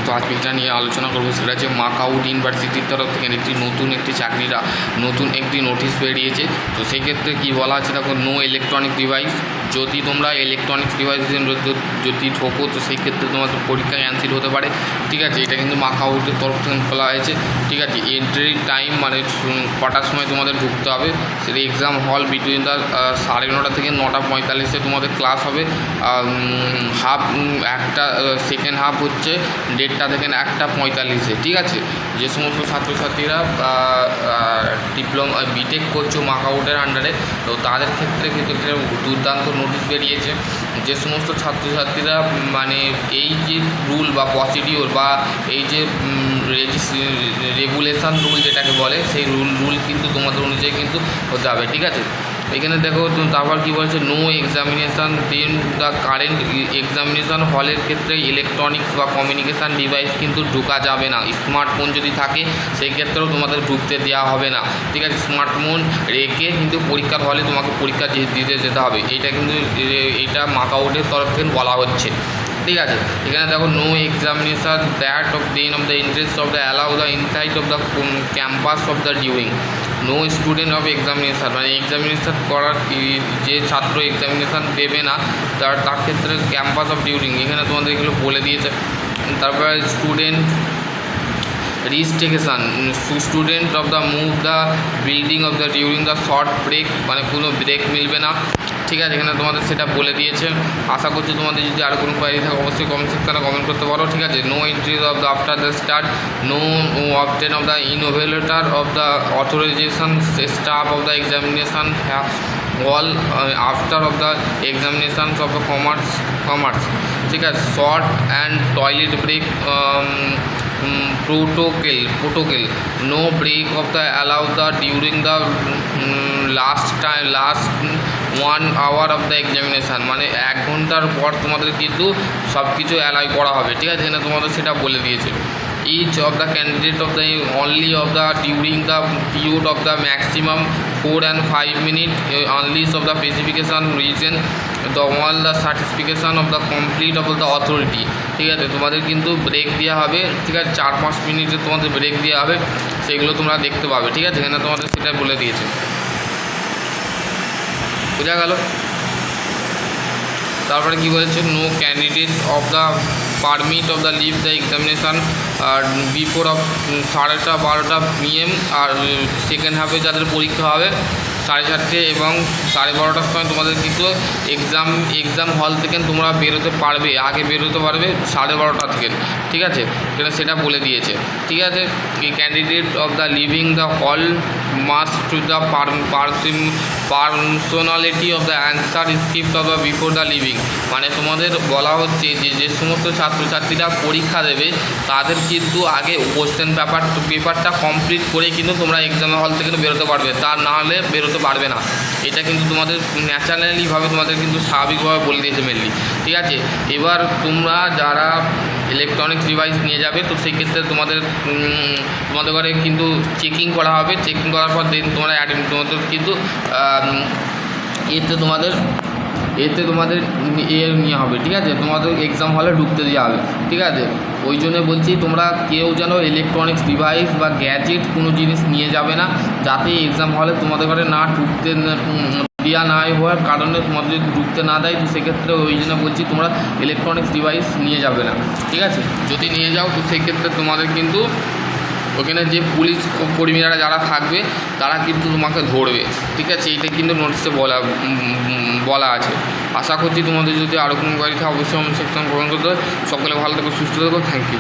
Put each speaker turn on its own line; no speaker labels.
তো আজকে যেটা নিয়ে আলোচনা করবো সেটা হচ্ছে মাকাউট ইউনিভার্সিটির তরফ থেকে একটি চাকরিরা নতুন একটি নোটিশ বেরিয়েছে। তো সেই ক্ষেত্রে কী বলা আছে দেখো, নো ইলেকট্রনিক ডিভাইস। যদি তোমরা ইলেকট্রনিক্স ডিভাইস যদি ঠোকো তো সেই ক্ষেত্রে তোমাদের পরীক্ষা ক্যান্সেল হতে পারে। ঠিক আছে, এটা কিন্তু মাকাউটের তরফ থেকে বলা হয়েছে। ঠিক আছে, এন্ট্রি টাইম মানে কটার সময় তোমাদের ঢুকতে হবে, সেটা এক্সাম হল বিটুইন দ্য 9:30 থেকে 9:45 তোমাদের ক্লাস হবে। সেকেন্ড হাফ হচ্ছে 1:30 থেকে 1:45। ঠিক আছে, যে সমস্ত ছাত্রছাত্রীরা ডিপ্লোমা বিটেক করছো মাকাউটের আন্ডারে, তো তাদের ক্ষেত্রে কিন্তু একটা দুর্দান্ত নোটিশ বেরিয়েছে। যে সমস্ত ছাত্রছাত্রীরা মানে এই যে রুল বা প্রসিডিওর বা এই যে রেগুলেশন রুল যেটাকে বলে, সেই রুল কিন্তু তোমাদের অনুযায়ী কিন্তু হতে হবে। ঠিক আছে, এখানে দেখো তারপর কী বলছে, no examination then the current examination হলের ক্ষেত্রে ইলেকট্রনিক্স বা কমিউনিকেশান ডিভাইস কিন্তু ঢোকা যাবে না। স্মার্টফোন যদি থাকে সেই ক্ষেত্রেও তোমাদের ঢুকতে দেওয়া হবে না। ঠিক আছে, স্মার্টফোন রেখে কিন্তু পরীক্ষার হলে তোমাকে পরীক্ষা দিতে যেতে হবে। এটা মাকাউটের তরফ থেকে বলা হচ্ছে। ঠিক আছে, এখানে দেখো, no examination that of the interest of the allow the inside of the campus of the during no student of examination, মানে এক্সামিনেশান করার যে ছাত্র এক্সামিনেশান দেবে না তার ক্ষেত্রে ক্যাম্পাস অফ ডিউরিং এখানে তোমাদের এগুলো বলে দিয়েছে। তারপরে student restriction student of the move the building of the during the short break, মানে কোনো ব্রেক মিলবে না। ঠিক আছে, এখানে তোমাদের সেটা বলে দিয়েছে। আশা করছি তোমাদের যদি আরও কোনো কোয়ারি থাকে অবশ্যই কমেন্ট সেকশানে কমেন্ট করতে পারো। ঠিক আছে, no entries of the after the start, no obtain of the invigilator of the authorization staff of the examination all after of the examinations of the commerce. ঠিক আছে, short and toilet break protocol no break of the allow the during the last 1 hour of the examination, মানে 1 ঘন্টার পর তোমাদের কিন্তু সব কিছু allow করা হবে। ঠিক আছে, এখানে তোমাদের সেটা বলে দিয়েছে। each of the candidate of the only of the during the period of the maximum 4 and 5 minutes unless of the specification reason the all the certification of the complete of the authority। ঠিক আছে, তোমাদের কিন্তু break দেওয়া হবে। ঠিক আছে, 4-5 মিনিটে তোমাদের ব্রেক দেওয়া হবে, সেগুলো তোমরা দেখতে পাবে। ঠিক আছে, এখানে তোমাদের সেটা বলে দিয়েছে। বোঝা গেল? তারপরে কী বলেছে, no candidate of the permit of the leave the examination before of 12:30 PM, আর সেকেন্ড হাফে যাদের পরীক্ষা হবে 4:30 এবং 12:30টার সময় তোমাদের কিন্তু এক্সাম হল থেকে তোমরা বেরোতে পারবে, আগে বেরোতে পারবে 12:30 থেকে। ঠিক আছে, সেটা বলে দিয়েছে। ঠিক আছে, candidate of the living the hall must to the personality of the answer script of the before the living, মানে তোমাদের বলা হচ্ছে যে সমস্ত ছাত্রছাত্রীরা পরীক্ষা দেবে তাদের কিন্তু আগে কোশ্চেন পেপারটা কমপ্লিট করে কিন্তু তোমরা এক্সাম হল থেকে বেরোতে পারবে, তা না হলে বেরোতে পারবে না। এটা কিন্তু তোমাদের ন্যাচারালিভাবে তোমাদের কিন্তু স্বাভাবিকভাবে বলে দিয়েছে মেনলি। ঠিক আছে, এবার তোমরা যারা ইলেকট্রনিক্স ডিভাইস নিয়ে যাবে তো সেই ক্ষেত্রে তোমাদের ঘরে কিন্তু চেকিং করা হবে। চেকিং করার পর দেন তোমাদের কিন্তু এতে তোমাদের নিয়ে হবে। ঠিক আছে, তোমাদের এক্সাম হলে ঢুকতে দেওয়া হবে। ঠিক আছে, ওই জন্য বলছি তোমরা কেউ যেন ইলেকট্রনিক্স ডিভাইস বা গ্যাজেট কোনো জিনিস নিয়ে যাবে না, যাতে এক্সাম হলে তোমাদের ঘরে না ঢুকতে দেওয়া না হওয়ার কারণে তোমাদের যদি ঢুকতে না দেয় তো সেক্ষেত্রে ওই জন্য বলছি তোমরা ইলেকট্রনিক্স ডিভাইস নিয়ে যাবে না। ঠিক আছে, যদি নিয়ে যাও তো সেক্ষেত্রে তোমাদের কিন্তু ওখানে যে পুলিশ কর্মীরা যারা থাকবে তারা কিন্তু তোমাকে ধরবে। ঠিক আছে, এইটা কিন্তু নোটিশে বলা আছে। আশা করছি তোমাদের যদি আরও কোনো কোয়ারি থাকে অবশ্যই আমার সেকশন গ্রহণ করতে হবে। সকলে ভালো থেকো, সুস্থ থেকো, থ্যাংক ইউ।